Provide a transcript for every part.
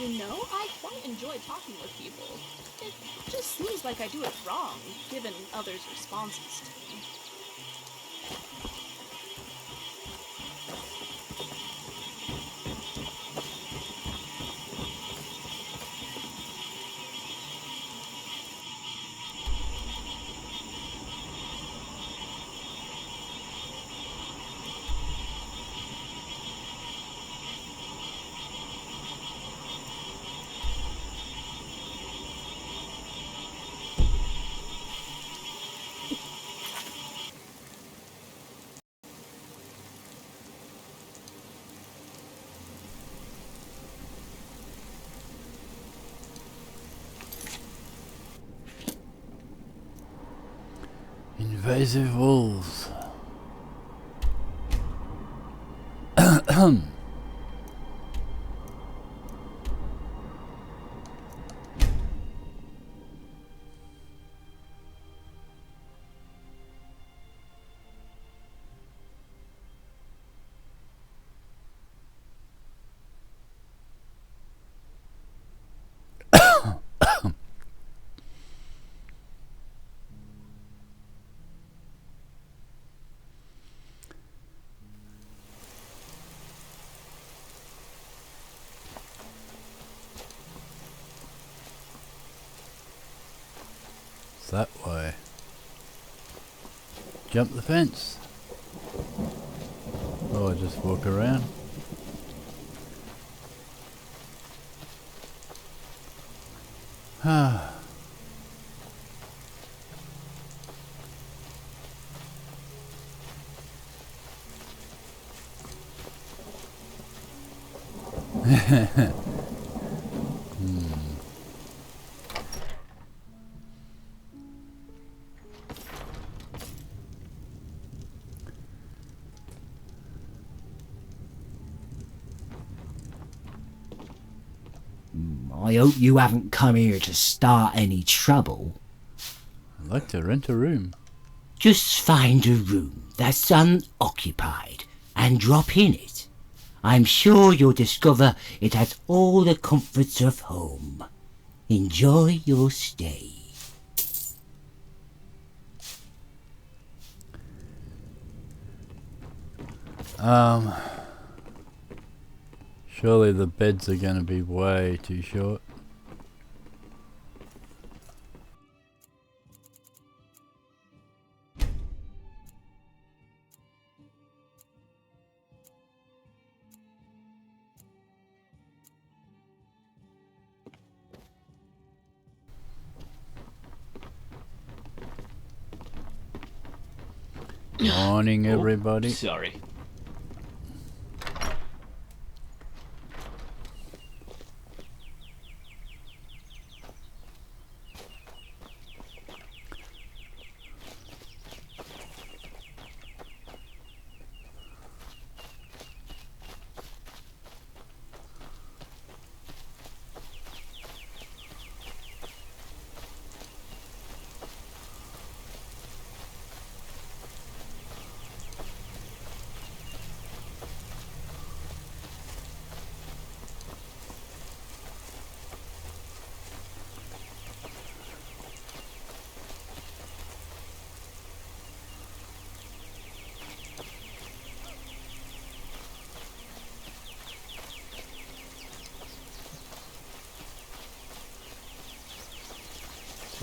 I quite enjoy talking with people. It just seems like I do it wrong, given others' responses to me. Invasive wolves. It's that way. Jump the fence. Oh, I just walk around. Ah. I hope you haven't come here to start any trouble. I'd like to rent a room. Just find a room that's unoccupied and drop in it. I'm sure you'll discover it has all the comforts of home. Enjoy your stay. Surely the beds are going to be way too short. Morning, everybody. Sorry.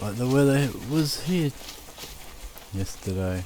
Like the weather was here yesterday.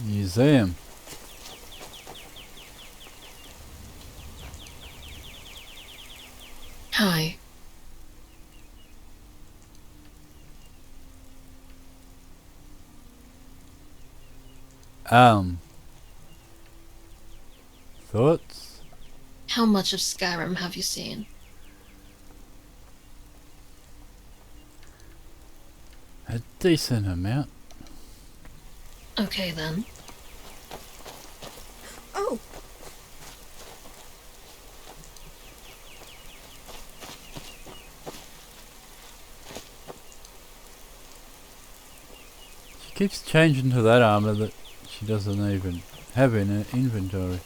Museum. Hi. Thoughts? How much of Skyrim have you seen? A decent amount. Okay then. Oh! She keeps changing to that armor that she doesn't even have in her inventory.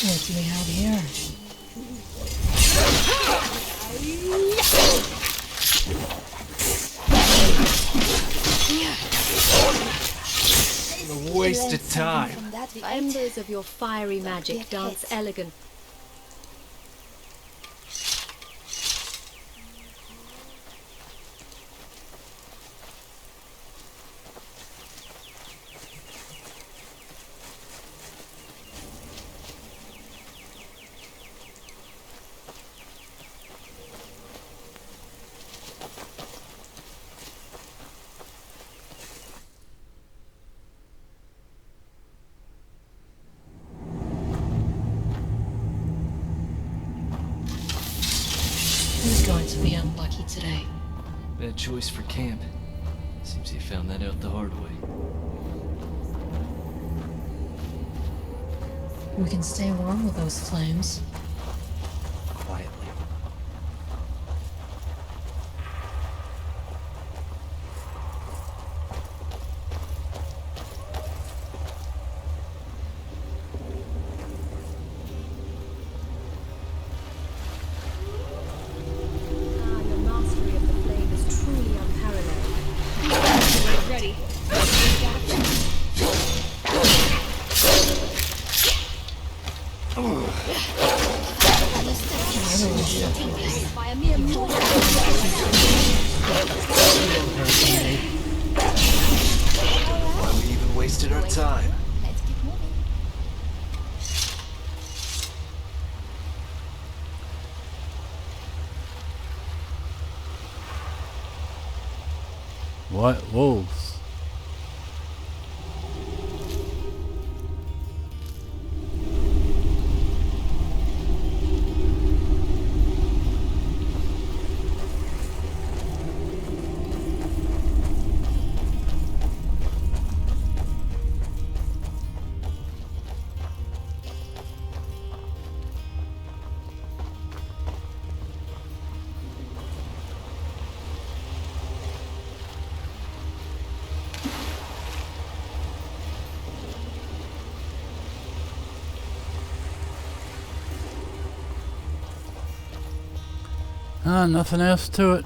What do we have here? A waste of time. The embers of your fiery magic dance elegant. Who's going to be unlucky today? Bad choice for camp. Seems he found that out the hard way. We can stay warm with those flames. Quietly. Your mastery of the flame is truly unparalleled. Ready. By a mere mortal. Why we even wasted our time? Let's keep moving. White wolves. Ah, nothing else to it.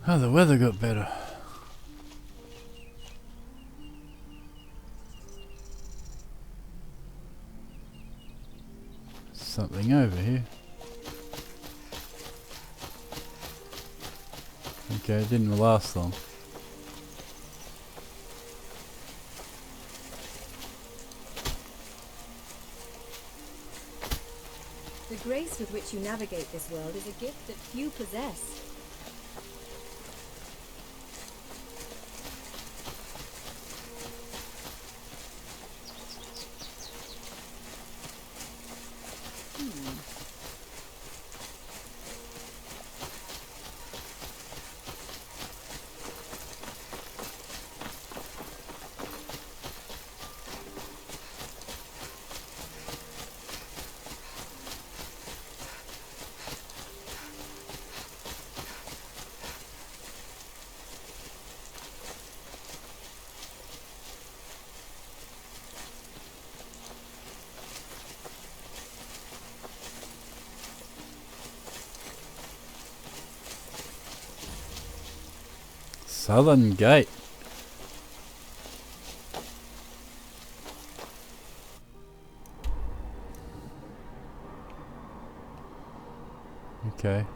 Oh, the weather got better. Something over here. Okay, it didn't last long. The grace with which you navigate this world is a gift that few possess. Southern Gate. Okay.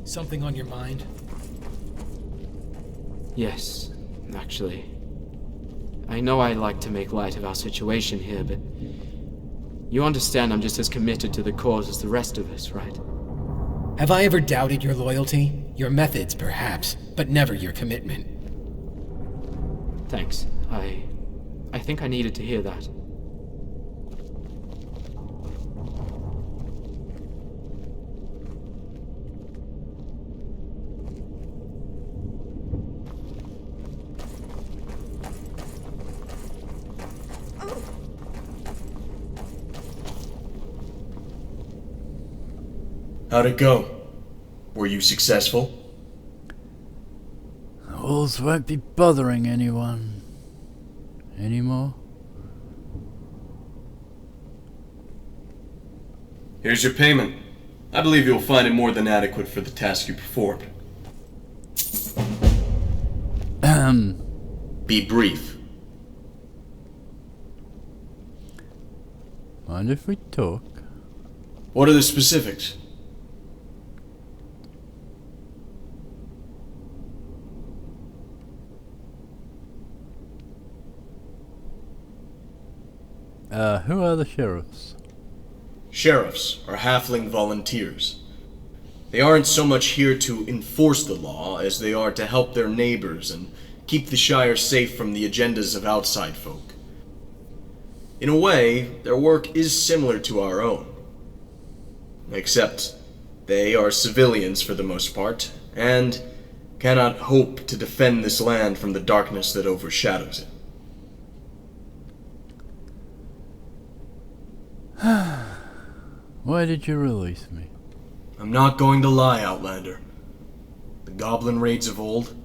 Something on your mind? Yes, actually. I know I like to make light of our situation here, but you understand I'm just as committed to the cause as the rest of us, right? Have I ever doubted your loyalty? Your methods, perhaps, but never your commitment. Thanks. I think I needed to hear that. How'd it go? Were you successful? The wolves won't be bothering anyone anymore. Here's your payment. I believe you'll find it more than adequate for the task you performed. Be brief. Mind if we talk? What are the specifics? Who are the sheriffs? Sheriffs are halfling volunteers. They aren't so much here to enforce the law as they are to help their neighbors and keep the Shire safe from the agendas of outside folk. In a way, their work is similar to our own. Except they are civilians for the most part, and cannot hope to defend this land from the darkness that overshadows it. Why did you release me? I'm not going to lie, Outlander. The goblin raids of old,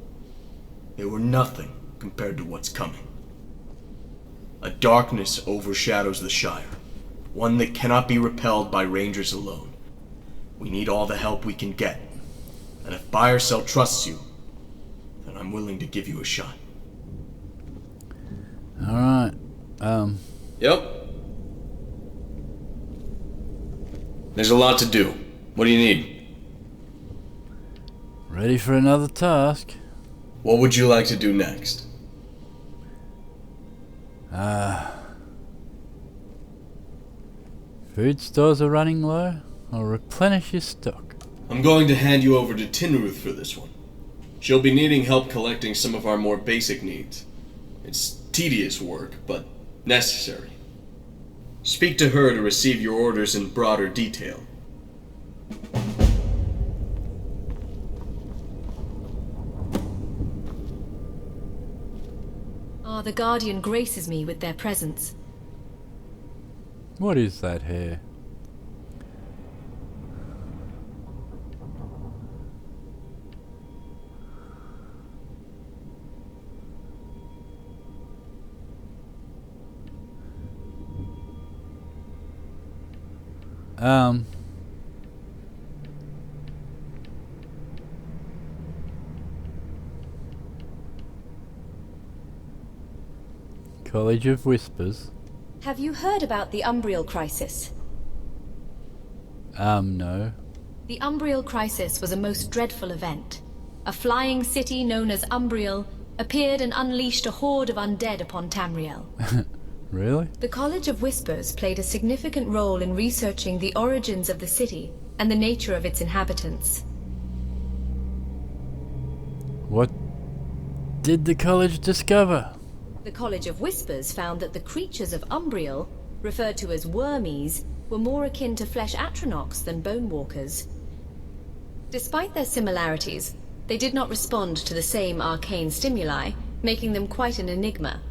they were nothing compared to what's coming. A darkness overshadows the Shire, one that cannot be repelled by rangers alone. We need all the help we can get. And if buy or sell trusts you, then I'm willing to give you a shot. Alright. Yep. There's a lot to do. What do you need? Ready for another task? What would you like to do next? Food stores are running low. I'll replenish your stock. I'm going to hand you over to Tinruth for this one. She'll be needing help collecting some of our more basic needs. It's tedious work, but necessary. Speak to her to receive your orders in broader detail. The Guardian graces me with their presence. What is that here? College of Whispers. Have you heard about the Umbriel Crisis? No. The Umbriel Crisis was a most dreadful event. A flying city known as Umbriel appeared and unleashed a horde of undead upon Tamriel. Really? The College of Whispers played a significant role in researching the origins of the city and the nature of its inhabitants. What did the college discover? The College of Whispers found that the creatures of Umbriel, referred to as wormies, were more akin to flesh atronachs than bone walkers. Despite their similarities, they did not respond to the same arcane stimuli, making them quite an enigma.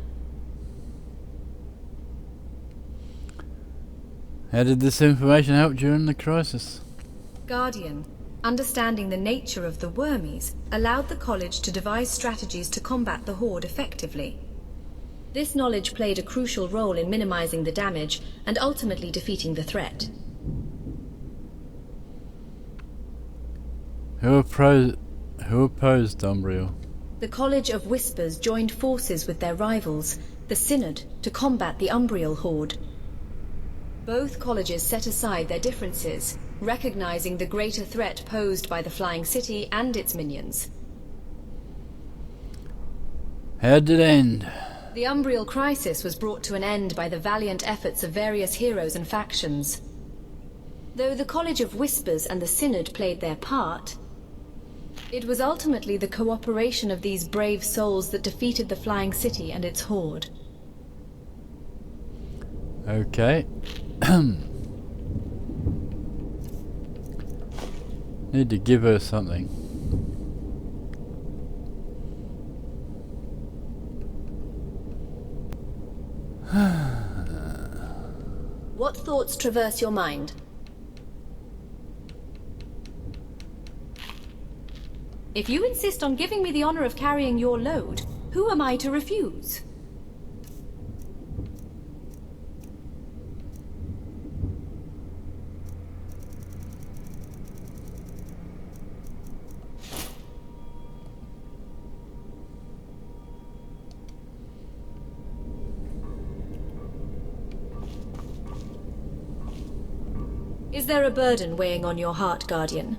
How did this information help during the crisis? Guardian, understanding the nature of the wormies, allowed the college to devise strategies to combat the horde effectively. This knowledge played a crucial role in minimizing the damage and ultimately defeating the threat. Who opposed Umbriel? The College of Whispers joined forces with their rivals, the Synod, to combat the Umbriel horde. Both colleges set aside their differences, recognizing the greater threat posed by the Flying City and its minions. How did it end? The Umbriel Crisis was brought to an end by the valiant efforts of various heroes and factions. Though the College of Whispers and the Synod played their part, it was ultimately the cooperation of these brave souls that defeated the Flying City and its horde. Okay. Need to give her something. What thoughts traverse your mind? If you insist on giving me the honor of carrying your load, who am I to refuse? Is there a burden weighing on your heart, Guardian?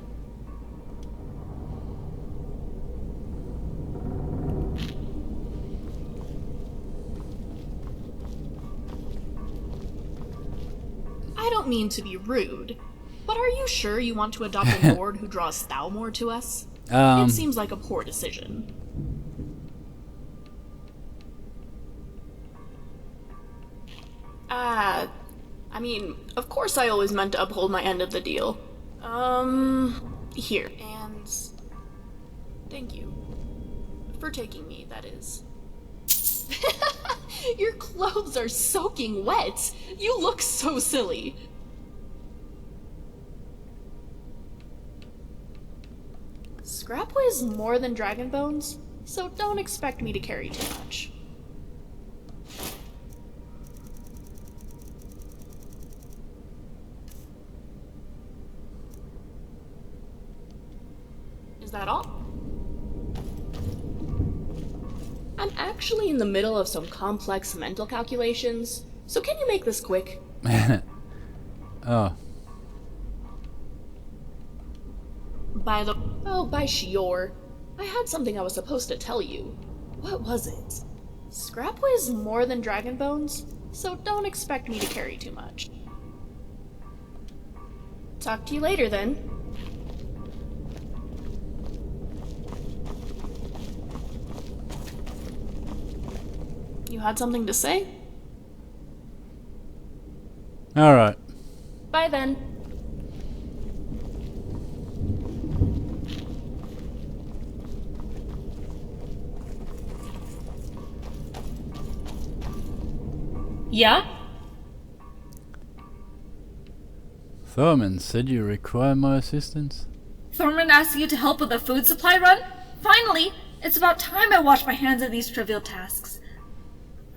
I don't mean to be rude, but are you sure you want to adopt a lord who draws Thalmor to us? It seems like a poor decision. I mean, of course I always meant to uphold my end of the deal. Here, and thank you. For taking me, that is. Your clothes are soaking wet. You look so silly. Scrap weighs more than dragon bones, so don't expect me to carry too much. Is that all? I'm actually in the middle of some complex mental calculations, so can you make this quick? Oh. By Shior. I had something I was supposed to tell you. What was it? Scrap weighs more than dragon bones, so don't expect me to carry too much. Talk to you later then. You had something to say? Alright. Bye then. Yeah? Thurman said you require my assistance? Thurman asked you to help with the food supply run? Finally! It's about time I washed my hands of these trivial tasks.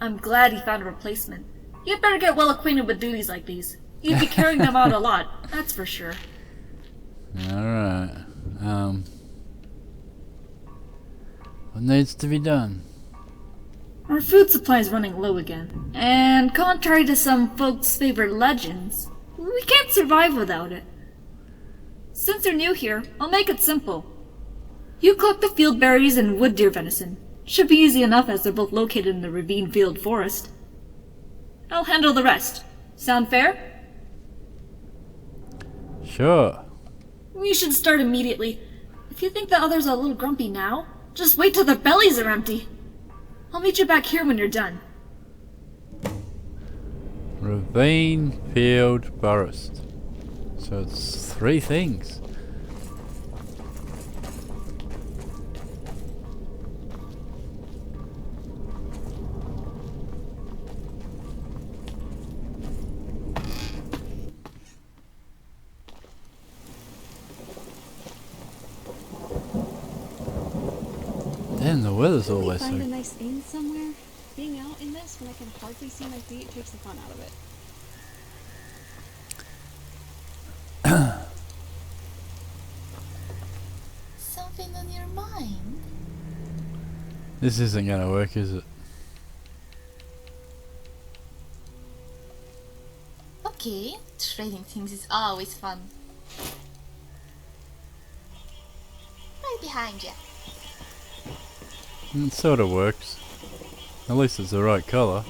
I'm glad he found a replacement. You'd better get well acquainted with duties like these. You'd be carrying them out a lot, that's for sure. Alright. What needs to be done? Our food supply is running low again, and contrary to some folks' favorite legends, we can't survive without it. Since you're new here, I'll make it simple. You collect the field berries and wood deer venison. Should be easy enough as they're both located in the ravine-filled forest. I'll handle the rest. Sound fair? Sure. We should start immediately. If you think the others are a little grumpy now, just wait till their bellies are empty. I'll meet you back here when you're done. Ravine field forest. So it's 3 things. Damn, the weather's always so... Find a nice inn somewhere? Being out in this when I can hardly see my feet takes the fun out of it. Something on your mind? This isn't gonna work, is it? Okay, trading things is always fun. Right behind you. It sort of works. At least it's the right colour.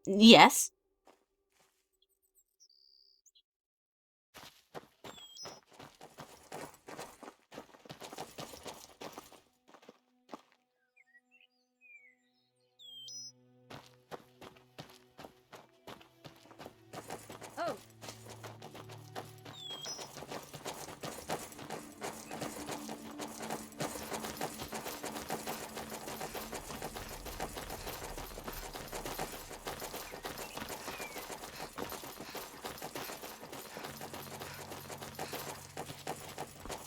Yes? Oh.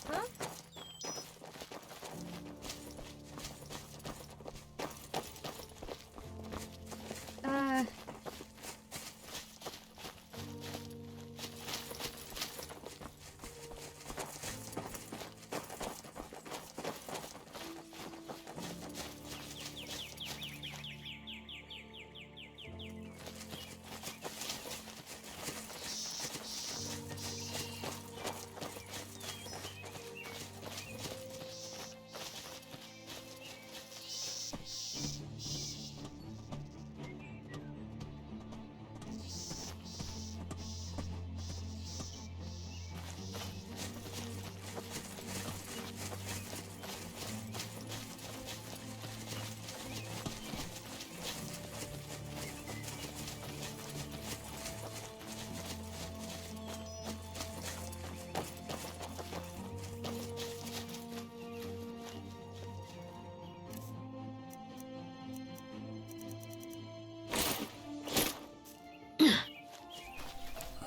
Huh?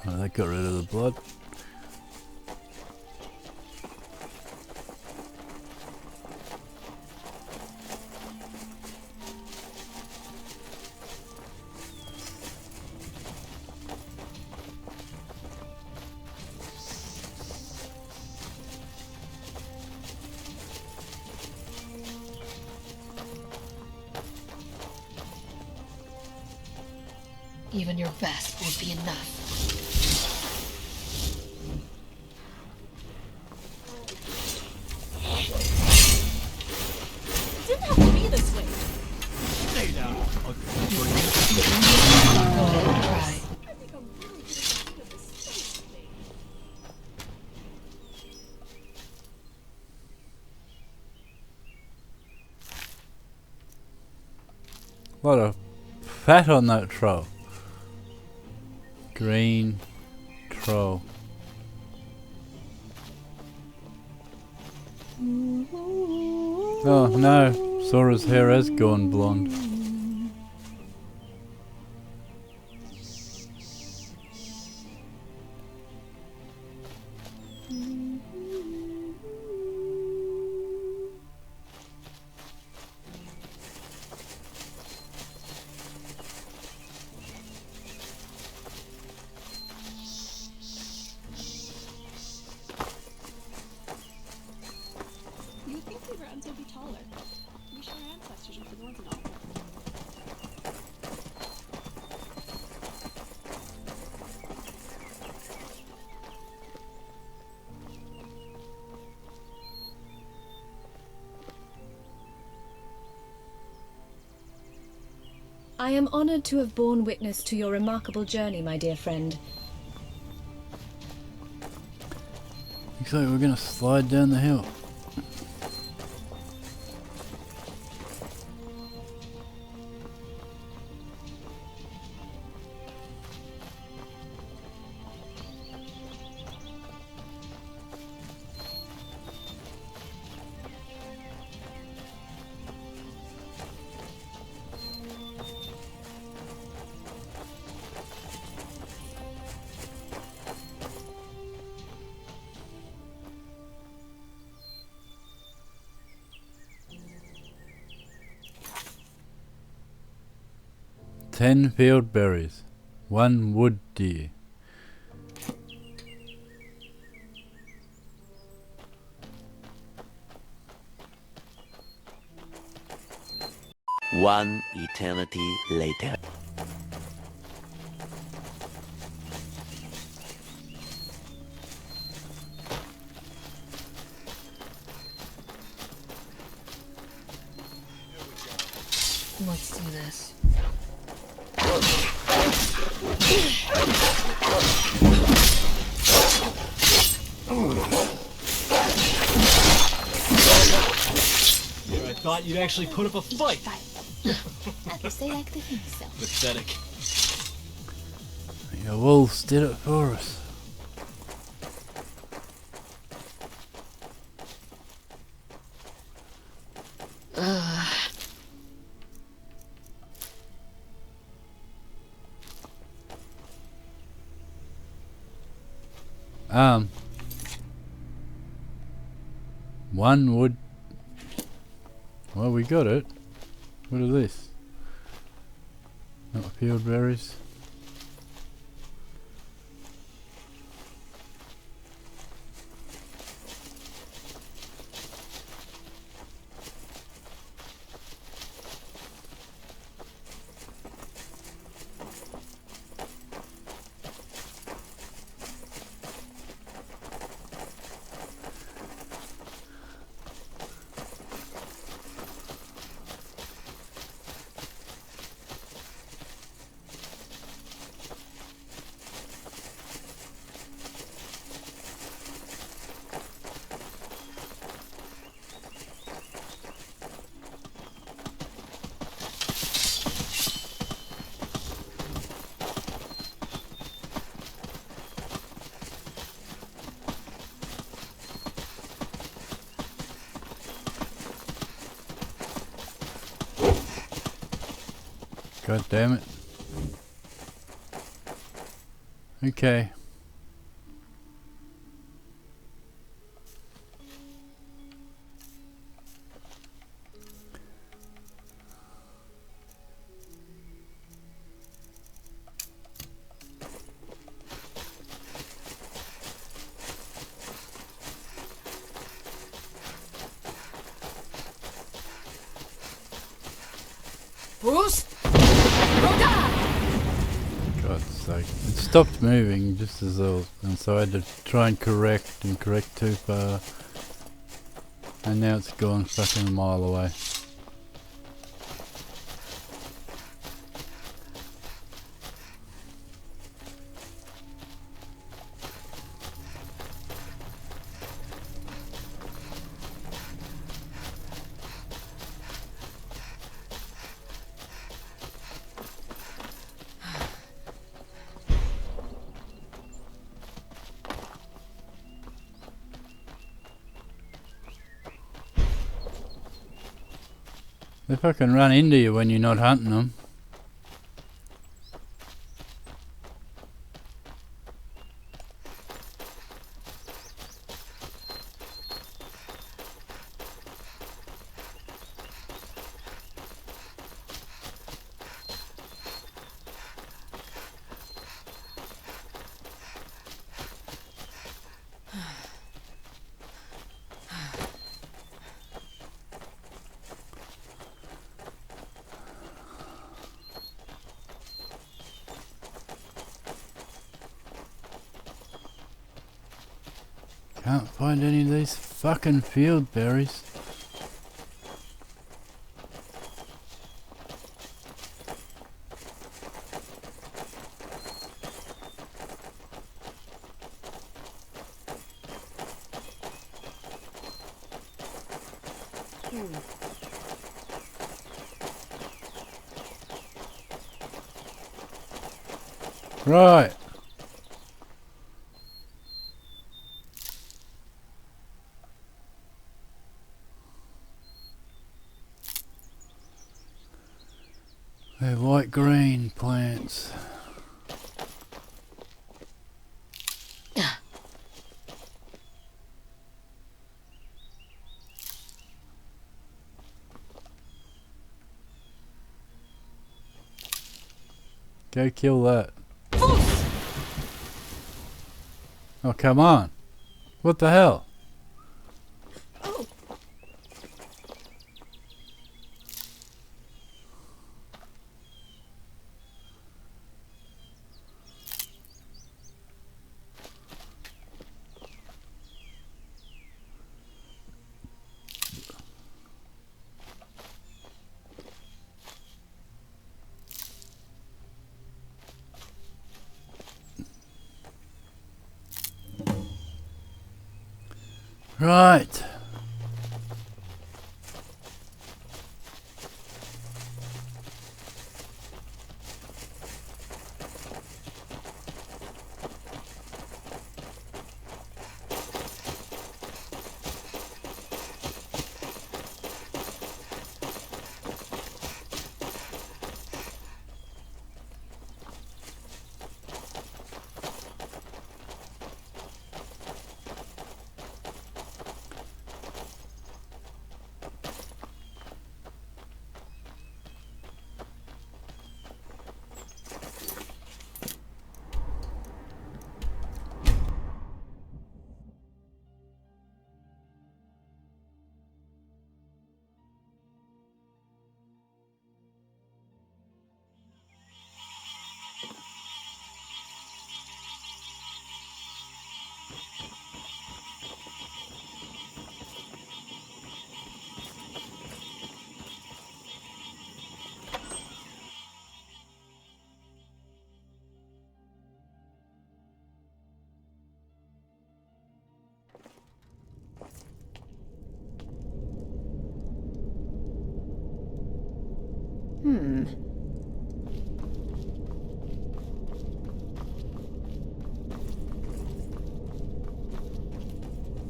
Oh, that got rid of the blood. Even your best won't be enough. It didn't have to be this way. Stay down. Go ahead and try. I think I'm really getting of this space thing. Lot of fat on that troll. Green troll. Oh no, Sora's hair has gone blonde. You'd think the grounds would be taller. We share ancestors with the ones and all. I am honored to have borne witness to your remarkable journey, my dear friend. Looks like we're gonna slide down the hill. Ten field berries, one wood deer. One eternity later. Let's do this. I thought you'd actually put up a fight. At least they like to think so. Pathetic. Your wolves did it for us. One would. Well, we got it. What is this? Not field berries. God damn it. Okay. Bruce? God's sake. It stopped moving just as I was, and so I had to try and correct too far. And now it's gone fucking a mile away. They fucking run into you when you're not hunting them. Can't find any of these fucking field berries. Right. They're white-green plants. Go kill that. Oh, come on. What the hell? Right.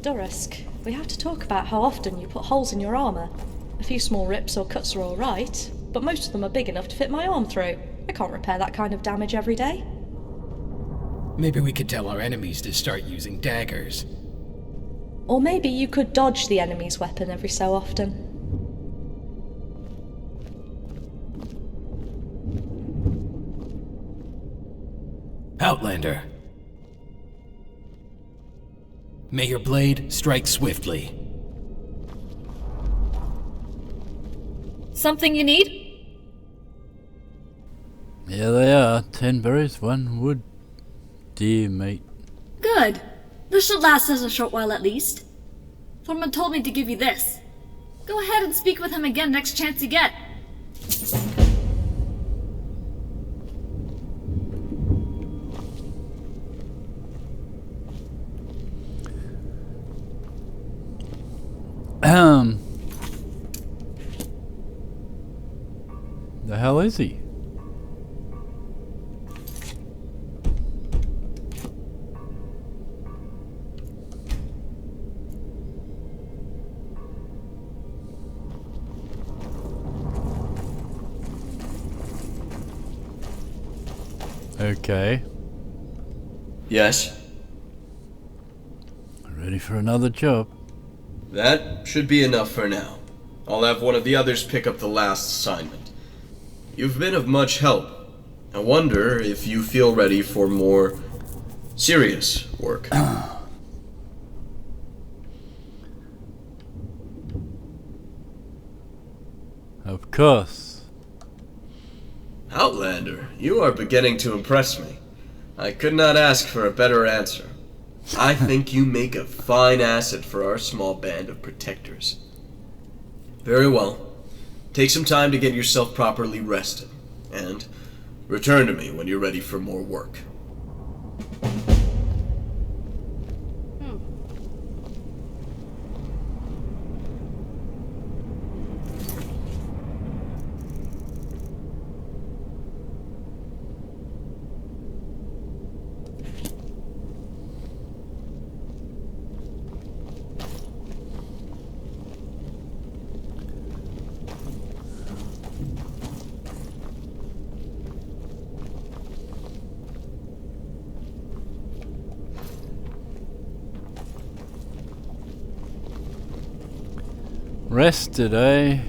Durisk, we have to talk about how often you put holes in your armour. A few small rips or cuts are alright, but most of them are big enough to fit my arm through. I can't repair that kind of damage every day. Maybe we could tell our enemies to start using daggers. Or maybe you could dodge the enemy's weapon every so often. Outlander. May your blade strike swiftly. Something you need? Yeah, they are. 10 berries, 1 wood. Dear mate. Good. This should last us a short while at least. Foreman told me to give you this. Go ahead and speak with him again next chance you get. The hell is he? Okay. Yes? Ready for another job. That should be enough for now. I'll have one of the others pick up the last assignment. You've been of much help. I wonder if you feel ready for more serious work. Of course. Outlander, you are beginning to impress me. I could not ask for a better answer. I think you make a fine asset for our small band of protectors. Very well. Take some time to get yourself properly rested, and return to me when you're ready for more work. Rested, eh?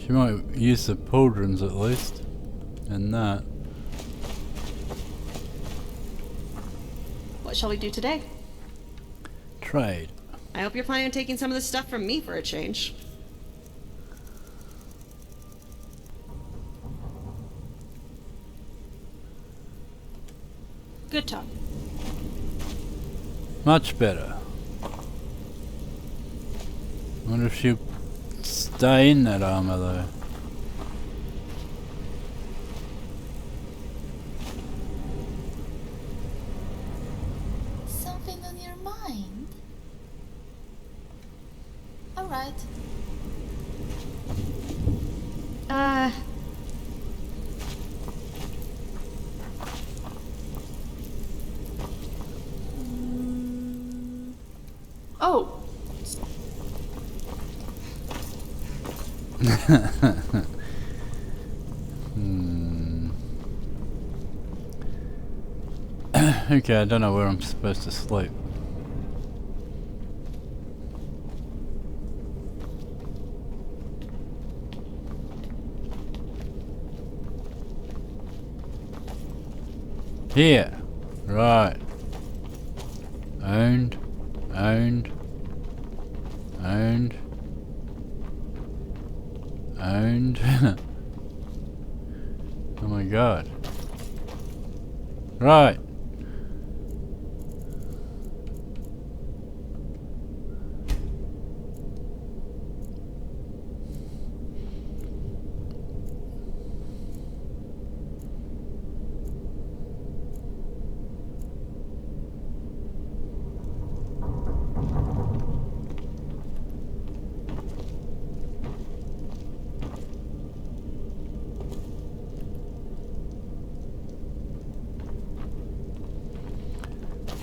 She might use the pauldrons at least. And that. What shall we do today? Trade. I hope you're planning on taking some of the stuff from me for a change. Good talk. Much better. Wonder if she'll stay in that armor though. Something on your mind? Alright. Oh. Okay, I don't know where I'm supposed to sleep. Here. Right. Owned. Owned. Owned. Owned. Oh my god. Right.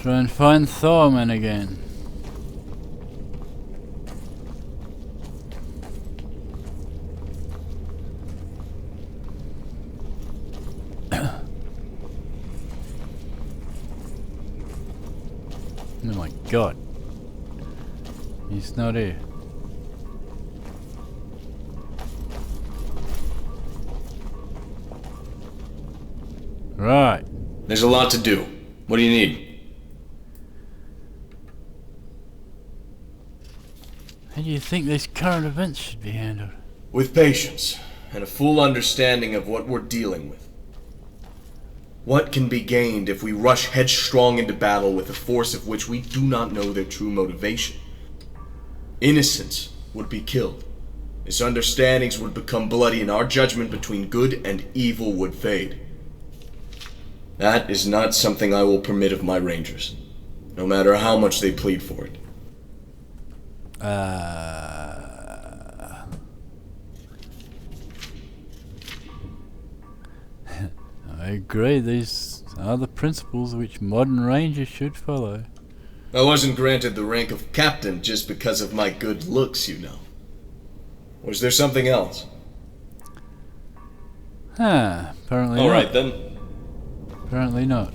Try and find Thorman again. Oh my god. He's not here. Right. There's a lot to do. What do you need? How do you think these current events should be handled? With patience, and a full understanding of what we're dealing with. What can be gained if we rush headstrong into battle with a force of which we do not know their true motivation? Innocents would be killed. Misunderstandings would become bloody, and our judgment between good and evil would fade. That is not something I will permit of my rangers, no matter how much they plead for it. I agree, these are the principles which modern rangers should follow. I wasn't granted the rank of captain just because of my good looks, you know. Was there something else? Apparently All not. right then. Apparently not.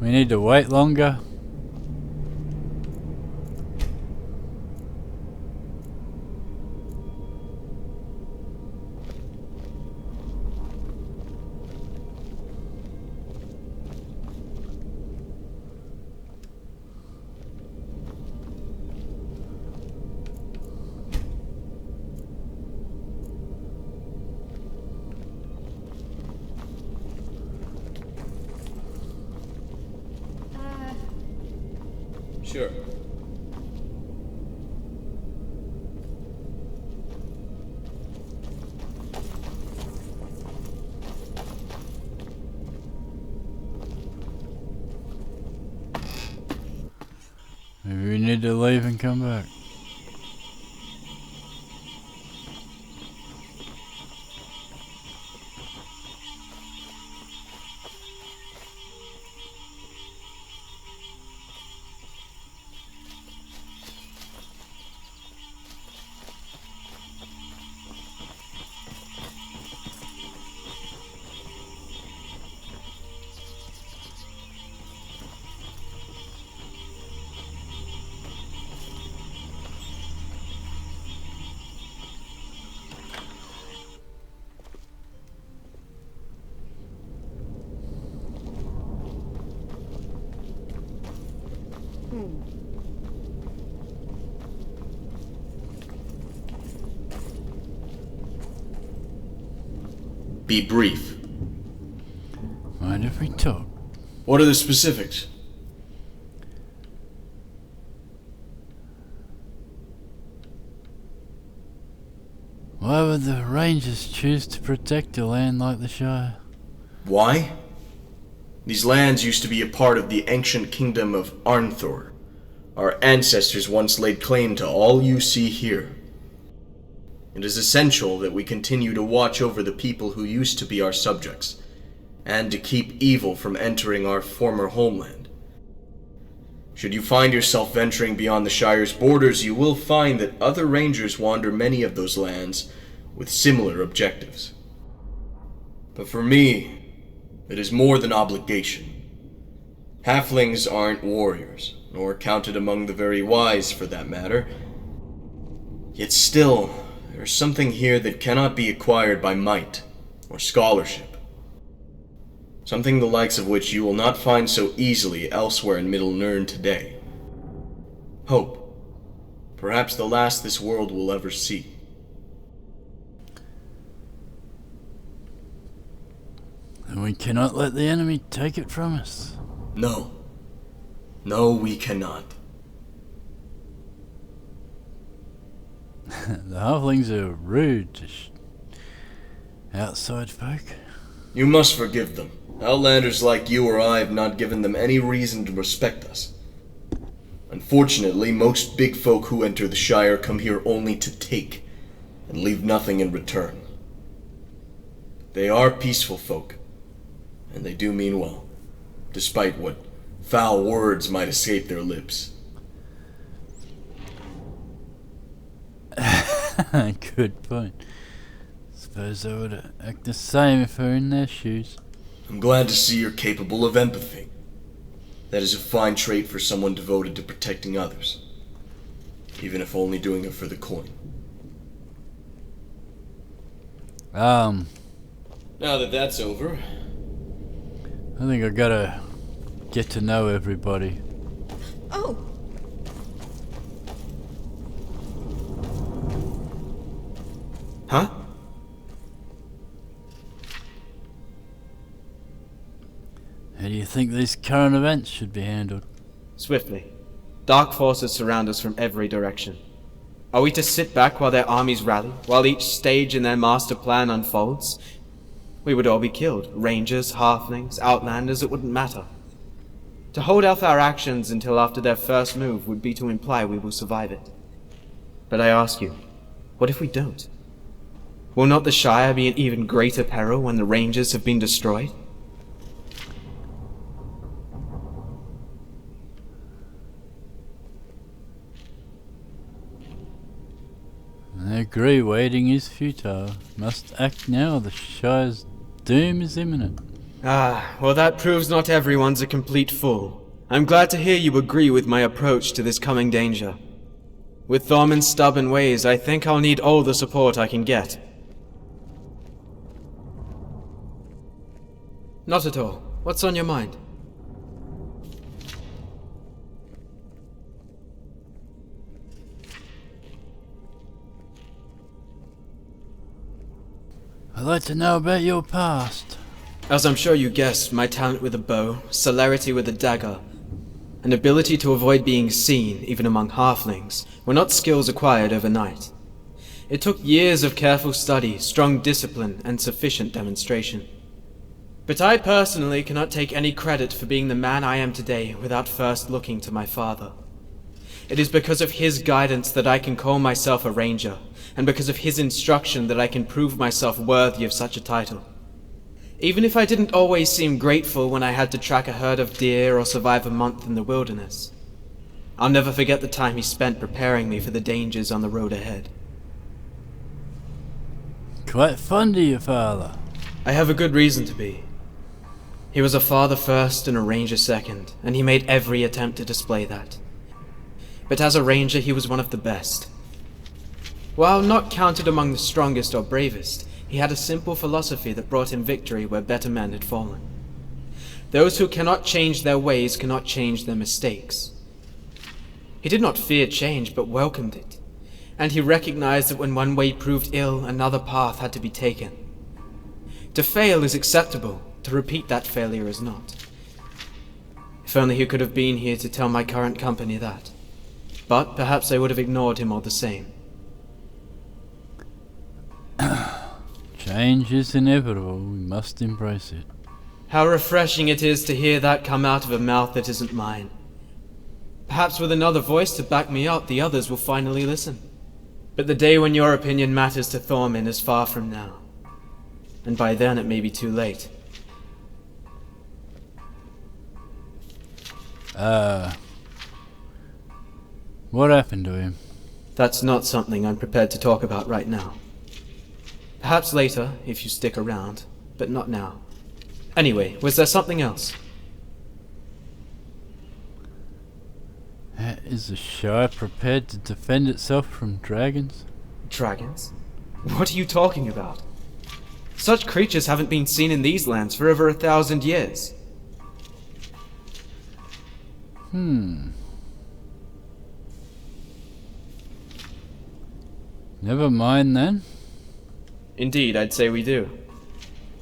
We need to wait longer. Sure. Maybe we need to leave and come back. Be brief. Mind if we talk? What are the specifics? Why would the Rangers choose to protect a land like the Shire? Why? These lands used to be a part of the ancient kingdom of Arnthor. Our ancestors once laid claim to all you see here. It is essential that we continue to watch over the people who used to be our subjects, and to keep evil from entering our former homeland. Should you find yourself venturing beyond the Shire's borders, you will find that other rangers wander many of those lands with similar objectives. But for me, it is more than obligation. Halflings aren't warriors, nor counted among the very wise for that matter. Yet still, there is something here that cannot be acquired by might or scholarship. Something the likes of which you will not find so easily elsewhere in Middle Nirn today. Hope. Perhaps the last this world will ever see. And we cannot let the enemy take it from us. No. No, we cannot. The halflings are rude to outside folk. You must forgive them. Outlanders like you or I have not given them any reason to respect us. Unfortunately, most big folk who enter the Shire come here only to take, and leave nothing in return. They are peaceful folk, and they do mean well, despite what foul words might escape their lips. Good point. Suppose I would act the same if I were in their shoes. I'm glad to see you're capable of empathy. That is a fine trait for someone devoted to protecting others, even if only doing it for the coin. Now that that's over, I think I gotta get to know everybody. Oh! Huh? How do you think these current events should be handled? Swiftly. Dark forces surround us from every direction. Are we to sit back while their armies rally, while each stage in their master plan unfolds? We would all be killed. Rangers, halflings, outlanders, it wouldn't matter. To hold off our actions until after their first move would be to imply we will survive it. But I ask you, what if we don't? Will not the Shire be in even greater peril when the Rangers have been destroyed? I agree, waiting is futile. Must act now, the Shire's doom is imminent. Ah, well that proves not everyone's a complete fool. I'm glad to hear you agree with my approach to this coming danger. With Thormund's stubborn ways, I think I'll need all the support I can get. Not at all. What's on your mind? I'd like to know about your past. As I'm sure you guessed, my talent with a bow, celerity with a dagger, and ability to avoid being seen, even among halflings, were not skills acquired overnight. It took years of careful study, strong discipline, and sufficient demonstration. But I personally cannot take any credit for being the man I am today without first looking to my father. It is because of his guidance that I can call myself a ranger, and because of his instruction that I can prove myself worthy of such a title. Even if I didn't always seem grateful when I had to track a herd of deer or survive a month in the wilderness, I'll never forget the time he spent preparing me for the dangers on the road ahead. Quite fond of your father. I have a good reason to be. He was a father first and a ranger second, and he made every attempt to display that. But as a ranger, he was one of the best. While not counted among the strongest or bravest, he had a simple philosophy that brought him victory where better men had fallen. Those who cannot change their ways cannot change their mistakes. He did not fear change, but welcomed it. And he recognized that when one way proved ill, another path had to be taken. To fail is acceptable, to repeat that failure is not. If only he could have been here to tell my current company that. But perhaps I would have ignored him all the same. Change is inevitable. We must embrace it. How refreshing it is to hear that come out of a mouth that isn't mine. Perhaps with another voice to back me up, the others will finally listen. But the day when your opinion matters to Thorman is far from now. And by then it may be too late. What happened to him? That's not something I'm prepared to talk about right now. Perhaps later, if you stick around, but not now. Anyway, was there something else? Is the Shire prepared to defend itself from dragons? Dragons? What are you talking about? Such creatures haven't been seen in these lands for over 1,000 years. Never mind then. Indeed, I'd say we do.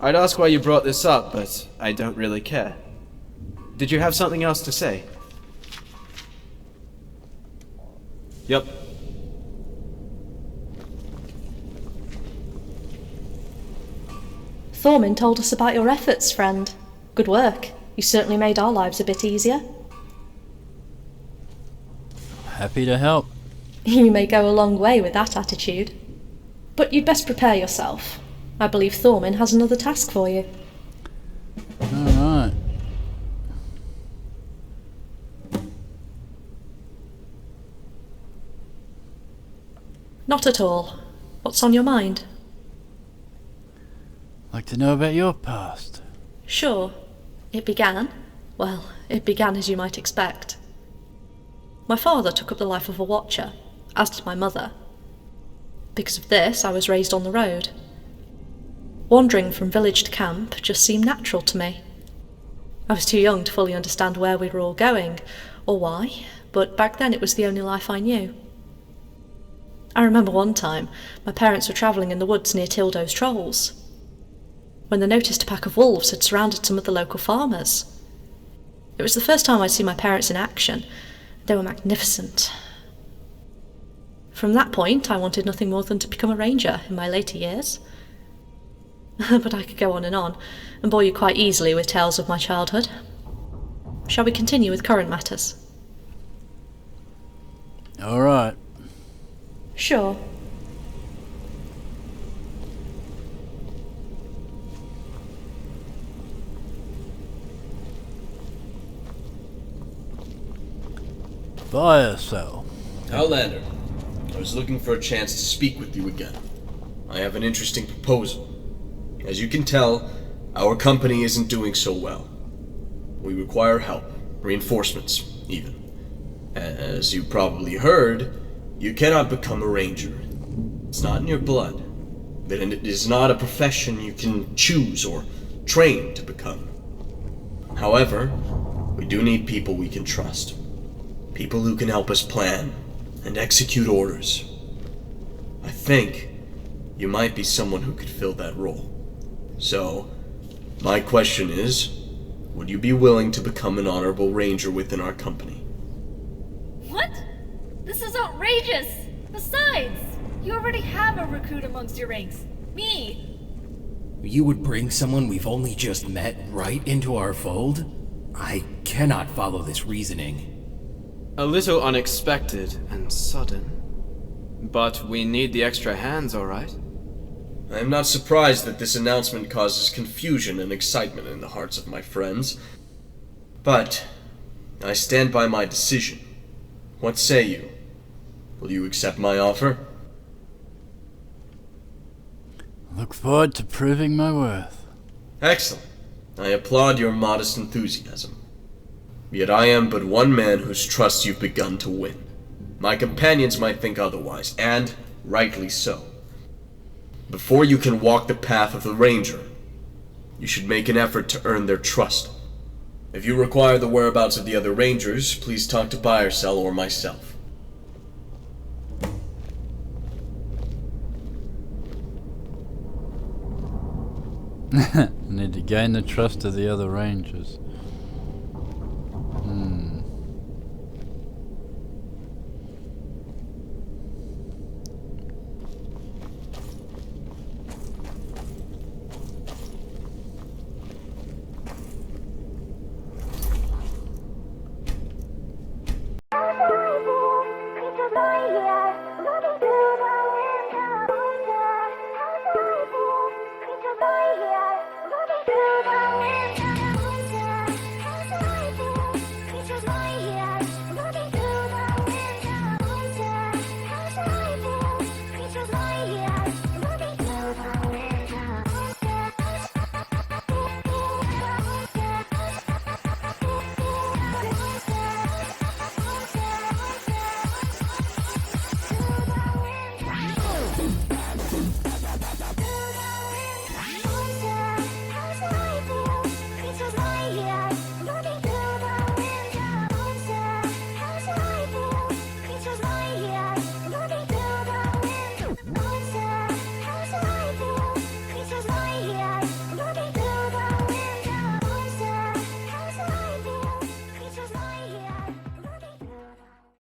I'd ask why you brought this up, but I don't really care. Did you have something else to say? Yep. Thorman told us about your efforts, friend. Good work. You certainly made our lives a bit easier. Happy to help. You may go a long way with that attitude. But you'd best prepare yourself. I believe Thorman has another task for you. Alright. Not at all. What's on your mind? Like to know about your past. Sure. It began as you might expect. My father took up the life of a watcher, as did my mother. Because of this, I was raised on the road. Wandering from village to camp just seemed natural to me. I was too young to fully understand where we were all going, or why, but back then it was the only life I knew. I remember one time, my parents were travelling in the woods near Tildo's Trolls, when they noticed a pack of wolves had surrounded some of the local farmers. It was the first time I'd seen my parents in action. They were magnificent. From that point, I wanted nothing more than to become a ranger in my later years. But I could go on and bore you quite easily with tales of my childhood. Shall we continue with current matters? Alright. Sure. Buy or sell? Outlander, I was looking for a chance to speak with you again. I have an interesting proposal. As you can tell, our company isn't doing so well. We require help, reinforcements, even. As you probably heard, you cannot become a ranger. It's not in your blood. And it is not a profession you can choose or train to become. However, we do need people we can trust. People who can help us plan and execute orders. I think you might be someone who could fill that role. So, my question is, would you be willing to become an honorable ranger within our company? What? This is outrageous! Besides, you already have a recruit amongst your ranks. Me! You would bring someone we've only just met right into our fold? I cannot follow this reasoning. A little unexpected and sudden. But we need the extra hands, all right? I am not surprised that this announcement causes confusion and excitement in the hearts of my friends. But I stand by my decision. What say you? Will you accept my offer? Look forward to proving my worth. Excellent. I applaud your modest enthusiasm. Yet I am but one man whose trust you've begun to win. My companions might think otherwise, and rightly so. Before you can walk the path of the ranger, you should make an effort to earn their trust. If you require the whereabouts of the other rangers, please talk to Buyersell or myself. I need to gain the trust of the other rangers.